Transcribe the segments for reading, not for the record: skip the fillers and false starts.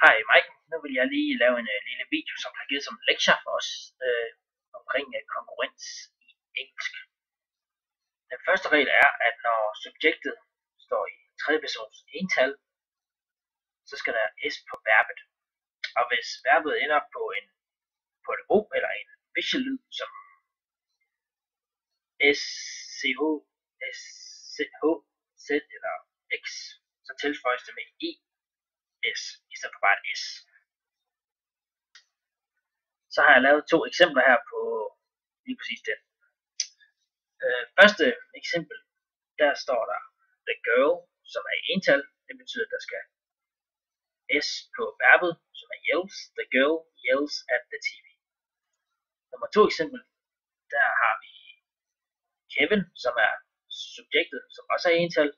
Hej Mike, nu vil jeg lige lave en lille video, som har givet som lektie for os omkring konkurrens i engelsk. Den første regel er, at når subjektet står i tredje persons ental, så skal der s på verbet. Og hvis verbet ender på et o eller en visual lyd som s, ch, s, h, z eller x, så tilføjes det med es i stedet for bare et s. Så har jeg lavet to eksempler her på lige præcis det. Første eksempel, der står der the girl, som er i ental. Det betyder, at der skal s på verbet, som er yells. The girl yells at the TV. Nummer to eksempel, der har vi Kevin, som er subjektet, som også er i ental.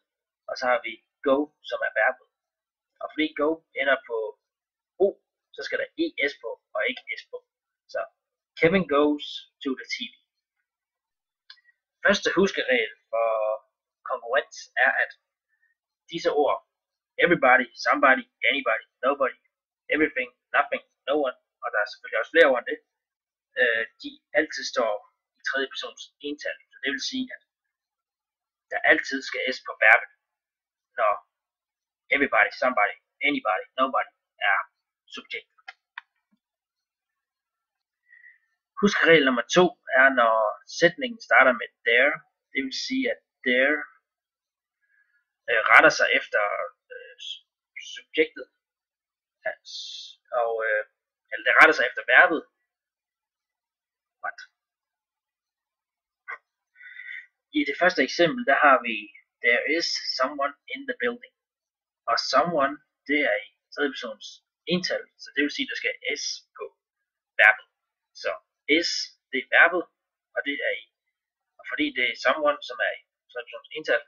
Og så har vi go, som er verbet. Og fordi go ender på o, så skal der es på og ikke s på. Så Kevin goes to the TV. Første huskeregel for konkurrens er, at disse ord, everybody, somebody, anybody, nobody, everything, nothing, no one, og der er selvfølgelig også flere ord end det, de altid står i tredje persons ental. Så det vil sige, at der altid skal s på verbet, når everybody, somebody, anybody, nobody er subjekt. Huskeregel nummer 2 er, når sætningen starter med there. Det vil sige, at there retter sig efter subjektet, eller det retter sig efter verbet. What? I det første eksempel, der har vi there is someone in the building. Og someone, det er i tredje persons ental, så det vil sige, at der skal s på verbet. Så s, det er verbet, og det er og fordi det er someone, som er i tredje persons ental,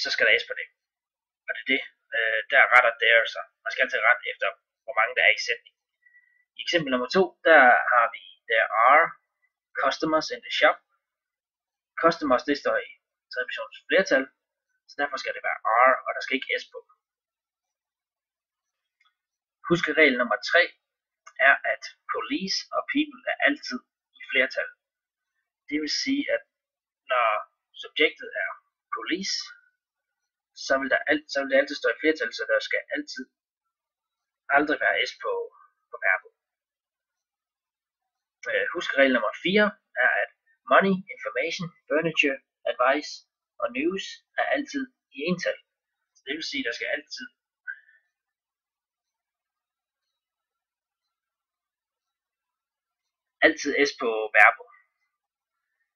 så skal der s på det. Og det er det, der retter there så. Man skal altid rette efter, hvor mange der er i sætningen. I eksempel nummer 2, der har vi there are customers in the shop. Customers, det står i tredje persons flertal, så derfor skal det være are, og der skal ikke s på. Huskeregel nummer 3 er, at police og people er altid i flertal. Det vil sige, at når subjektet er police, så vil det altid stå i flertal, så der skal aldrig være s på verbet. Huskeregel nummer 4 er, at money, information, furniture, advice og news er altid i ental. Det vil sige, at der skal altid s på verbet.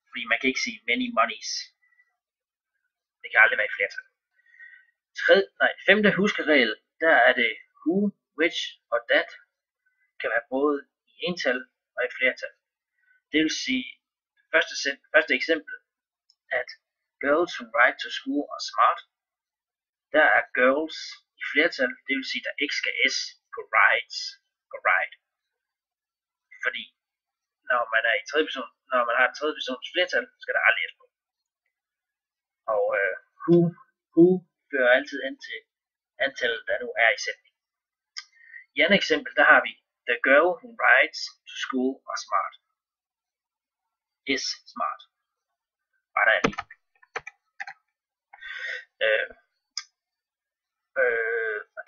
Fordi man kan ikke sige many monies. Det kan aldrig være i flertal. Femte huskeregel, der er det who, which og that kan være både i ental og i flertal. Det vil sige, første eksempel, at girls who ride to school are smart. Der er girls i flertal, det vil sige, at der ikke skal s på rides og ride. Fordi når man har et tredje persons flertal, skal der aldrig s på. Og who fører altid hen til antallet, der nu er i sætningen. I andet eksempel, der har vi the girl who rides to school are smart. Is smart. Og der er lige.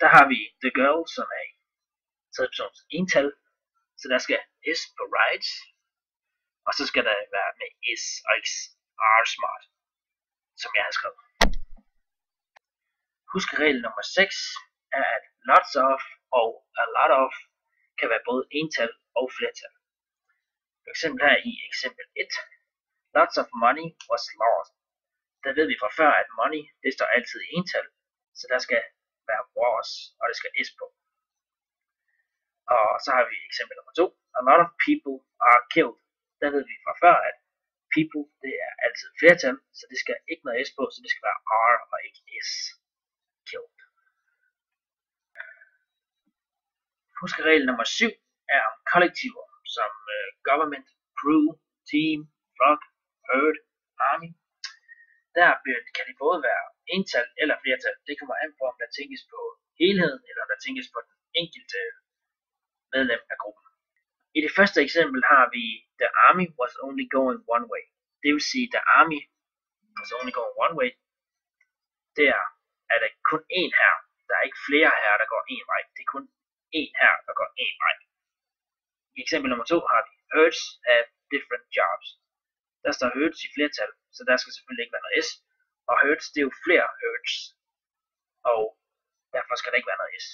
Der har vi the girl, som er i tredje persons ental, så der skal s på rides, og så skal der være med is og ikke are smart, som jeg har skrevet. Huskeregel nummer 6 er, at lots of og a lot of kan være både ental og flertal. For eksempel her i eksempel 1. Lots of money was lost. Der ved vi fra før, at money, det står altid i ental, så der skal være was, og det skal s på. Og så har vi eksempel nummer 2. A lot of people are killed. Der ved vi fra før, at people, det er altid flertal, så det skal ikke noget s på, så det skal være are og ikke s. Killed. Huskeregel nummer 7 er om kollektiver, som government, crew, team, flock, herd, army. Der kan det både være ental eller flertal. Det kommer an på, om der tænkes på helheden, eller om der tænkes på den enkelte medlem af gruppen. I det første eksempel har vi The army was only going one way. Det vil sige, The army was only going one way. Der er der kun én her. Der er ikke flere her, der går én vej. Det er kun én her, der går én vej. I eksempel nummer 2 har vi Hertz have different jobs. Der står Hertz i flertal, så der skal selvfølgelig ikke være noget S. Og Hertz, det er jo flere Hertz. Og derfor skal der ikke være noget S.